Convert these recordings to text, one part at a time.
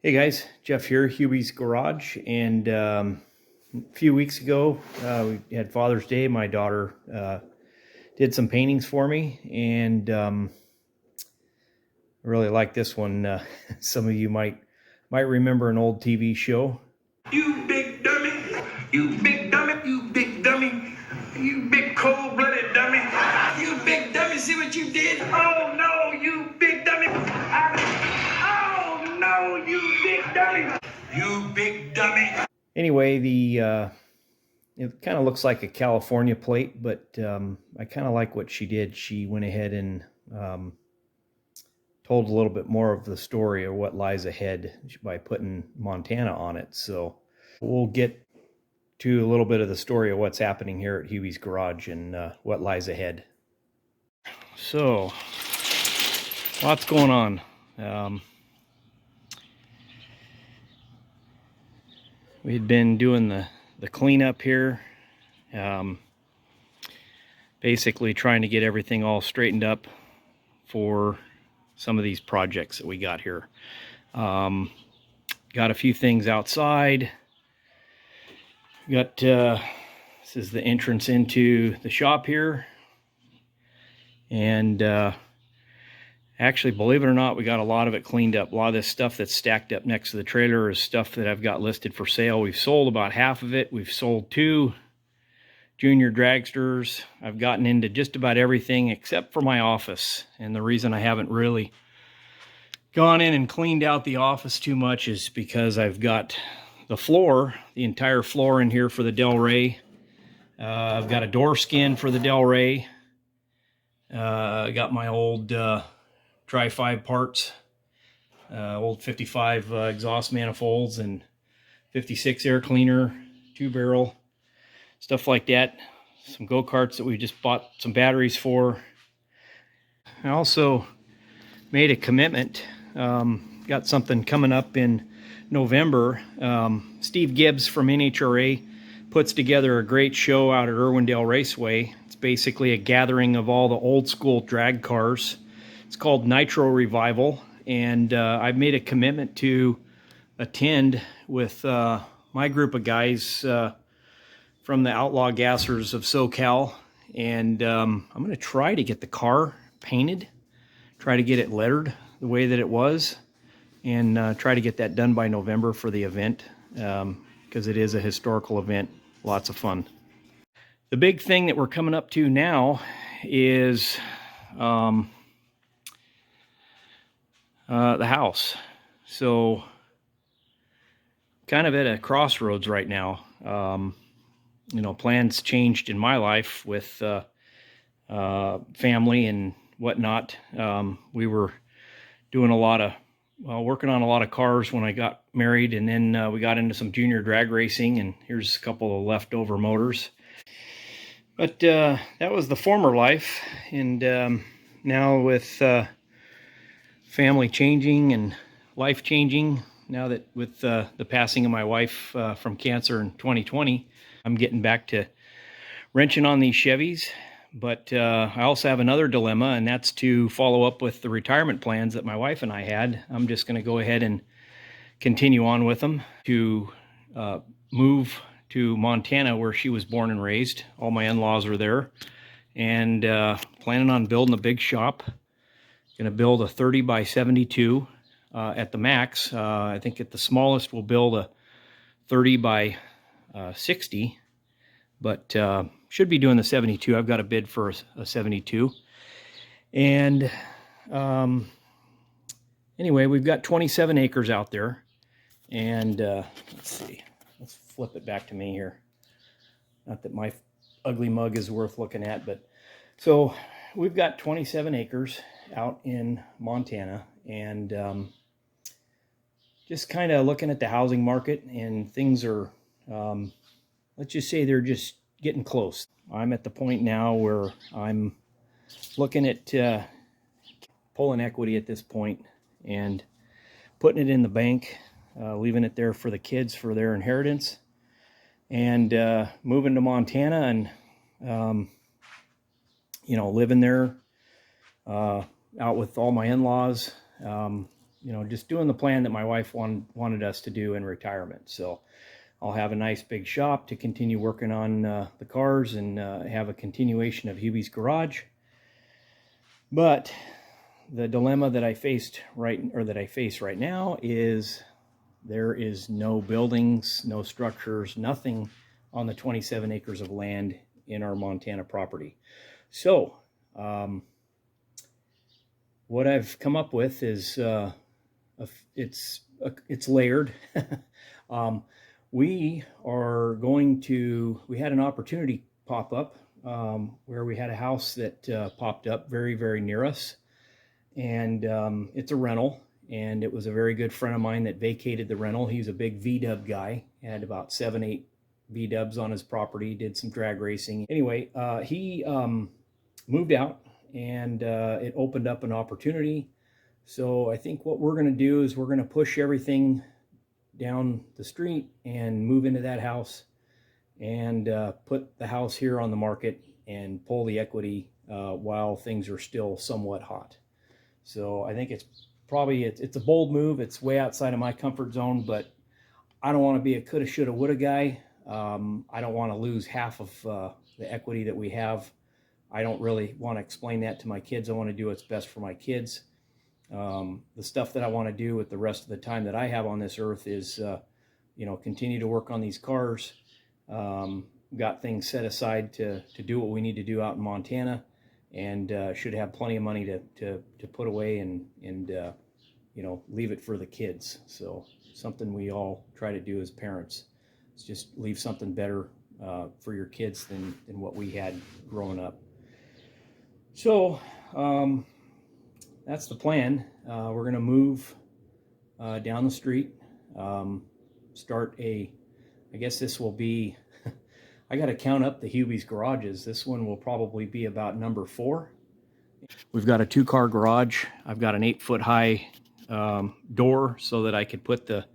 Hey guys, Jeff here, Hubie's Garage, and a few weeks ago we had Father's Day. My daughter did some paintings for me, and I really like this one. Some of you might remember an old TV show. You big dummy, you big dummy, you big dummy, you big cold-blooded dummy, you big dummy, see what you did? Oh no, you big dummy, oh no, you big dummy, you big dummy. Anyway, it kind of looks like a California plate, but I kind of like what she did. She went ahead and told a little bit more of the story of what lies ahead by putting Montana on it. So we'll get to a little bit of the story of what's happening here at Hubie's Garage and what lies ahead. So, lots going on. We had been doing the cleanup here, basically trying to get everything all straightened up for some of these projects that we got here. Got a few things outside. Got this is the entrance into the shop here, and actually, believe it or not, we got a lot of it cleaned up. A lot of this stuff that's stacked up next to the trailer is stuff that I've got listed for sale. We've sold about half of it. We've sold 2 junior dragsters. I've gotten into just about everything except for my office, and the reason I haven't really gone in and cleaned out the office too much is because I've got the floor, the entire floor in here for the Del Rey. I've got a door skin for the Del Rey. I got my old Tri-5 parts, old 55 exhaust manifolds and 56 air cleaner, 2-barrel, stuff like that. Some go-karts that we just bought some batteries for. I also made a commitment. Got something coming up in November. Steve Gibbs from NHRA puts together a great show out at Irwindale Raceway. It's basically a gathering of all the old school drag cars. It's called Nitro Revival, and I've made a commitment to attend with my group of guys from the Outlaw Gassers of SoCal, and I'm going to try to get the car painted, try to get it lettered the way that it was, and try to get that done by November for the event, because it is a historical event. Lots of fun. The big thing that we're coming up to now is the house. So kind of at a crossroads right now. You know, plans changed in my life with family and whatnot. We were doing a lot of, working on a lot of cars when I got married, and then we got into some junior drag racing, and here's a couple of leftover motors. But that was the former life, and now with family changing and life changing, now that with the passing of my wife from cancer in 2020, I'm getting back to wrenching on these Chevys. But I also have another dilemma, and that's to follow up with the retirement plans that my wife and I had. I'm just going to go ahead and continue on with them to move to Montana, where she was born and raised. All my in-laws are there, and planning on building a big shop. Going to build a 30 by 72 at the max. I think at the smallest we'll build a 30 by 60, but should be doing the 72. I've got a bid for a 72. And anyway, we've got 27 acres out there. And let's see. Let's flip it back to me here. Not that my ugly mug is worth looking at, but so we've got 27 acres out in Montana, and just kind of looking at the housing market, and things are, let's just say they're just getting close. I'm at the point now where I'm looking at pulling equity at this point and putting it in the bank, leaving it there for the kids for their inheritance, and moving to Montana and you know, living there out with all my in-laws, you know, just doing the plan that my wife wanted us to do in retirement. So I'll have a nice big shop to continue working on the cars and have a continuation of Hubie's garage. But the dilemma that I face right now is there is no buildings, no structures, nothing on the 27 acres of land in our Montana property. So what I've come up with is it's layered. We had an opportunity pop up where we had a house that popped up very, very near us. And it's a rental, and it was a very good friend of mine that vacated the rental. He's a big V-dub guy, had about 7-8 V-dubs on his property, did some drag racing. Anyway, he moved out, and it opened up an opportunity. So I think what we're going to do is we're going to push everything down the street and move into that house and put the house here on the market and pull the equity while things are still somewhat hot. So I think it's a bold move. It's way outside of my comfort zone, but I don't want to be a coulda, shoulda, woulda guy. I don't want to lose half of the equity that we have. I don't really want to explain that to my kids. I want to do what's best for my kids. The stuff that I want to do with the rest of the time that I have on this earth is, you know, continue to work on these cars. Got things set aside to do what we need to do out in Montana, and should have plenty of money to put away and you know, leave it for the kids. So something we all try to do as parents is just leave something better for your kids than what we had growing up. So that's the plan. We're going to move down the street, I guess this will be, I got to count up the Hubie's garages. This one will probably be about number 4. We've got a 2-car garage. I've got an 8-foot high door so that I could put the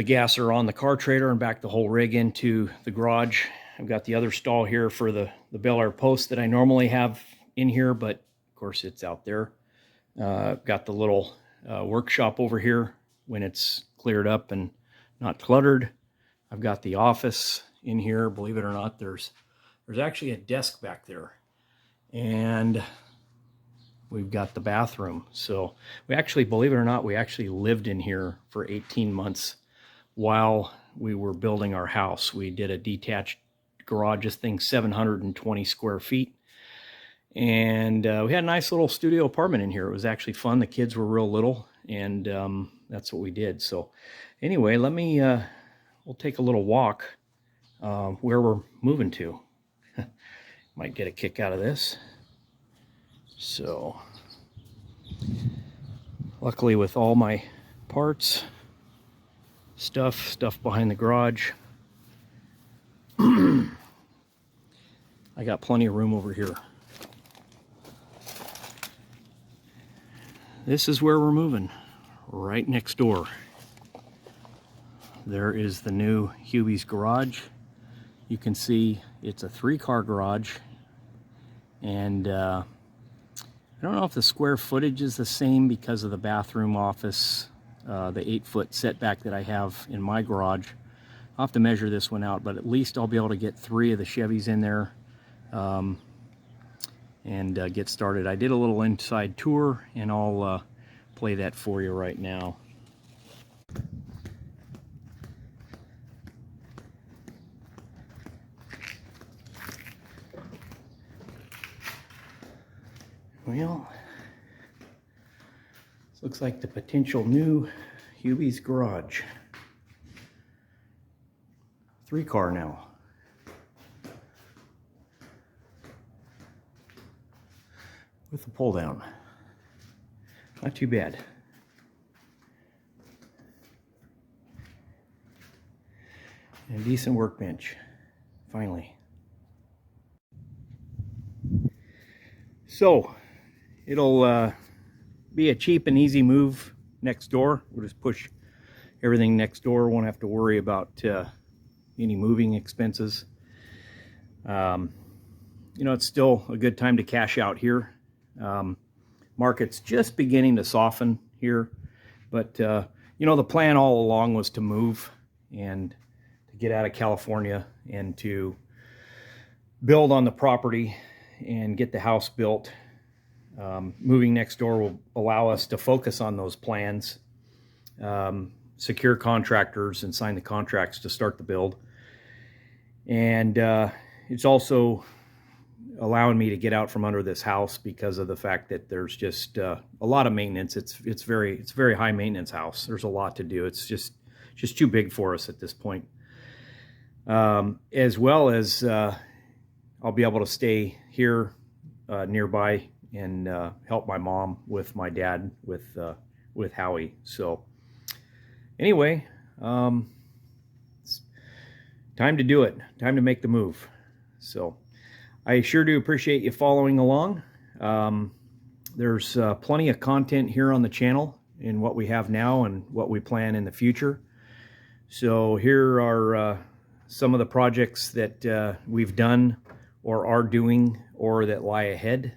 gasser on the car trailer and back the whole rig into the garage. I've got the other stall here for the Bel Air post that I normally have in here, but of course it's out there. I've got the little workshop over here when it's cleared up and not cluttered. I've got the office in here. Believe it or not, there's actually a desk back there. And we've got the bathroom. So we actually, believe it or not, we actually lived in here for 18 months while we were building our house. We did a detached garage. This thing's 720 square feet. And we had a nice little studio apartment in here. It was actually fun. The kids were real little, and that's what we did. So anyway, we'll take a little walk where we're moving to. Might get a kick out of this. So luckily, with all my parts, stuff behind the garage, I got plenty of room over here. This is where we're moving, right next door. There is the new Hubie's garage. You can see it's a 3-car garage, and I don't know if the square footage is the same because of the bathroom, office, the 8-foot setback that I have in my garage. I'll have to measure this one out, but at least I'll be able to get 3 of the Chevys in there and get started. I did a little inside tour, and I'll play that for you right now. Well, this looks like the potential new Hubie's garage. 3-car now. With the pull down. Not too bad. And a decent workbench, finally. So, it'll be a cheap and easy move next door. We'll just push everything next door. Won't have to worry about any moving expenses. You know, it's still a good time to cash out here. Market's just beginning to soften here. But, you know, the plan all along was to move and to get out of California and to build on the property and get the house built. Moving next door will allow us to focus on those plans, secure contractors and sign the contracts to start the build. And it's also allowing me to get out from under this house because of the fact that there's just a lot of maintenance. It's very high maintenance house. There's a lot to do. It's just too big for us at this point. As well as I'll be able to stay here nearby and help my mom with my dad with Howie. So anyway, it's time to do it. Time to make the move. So I sure do appreciate you following along. There's plenty of content here on the channel in what we have now and what we plan in the future. So here are some of the projects that we've done or are doing or that lie ahead.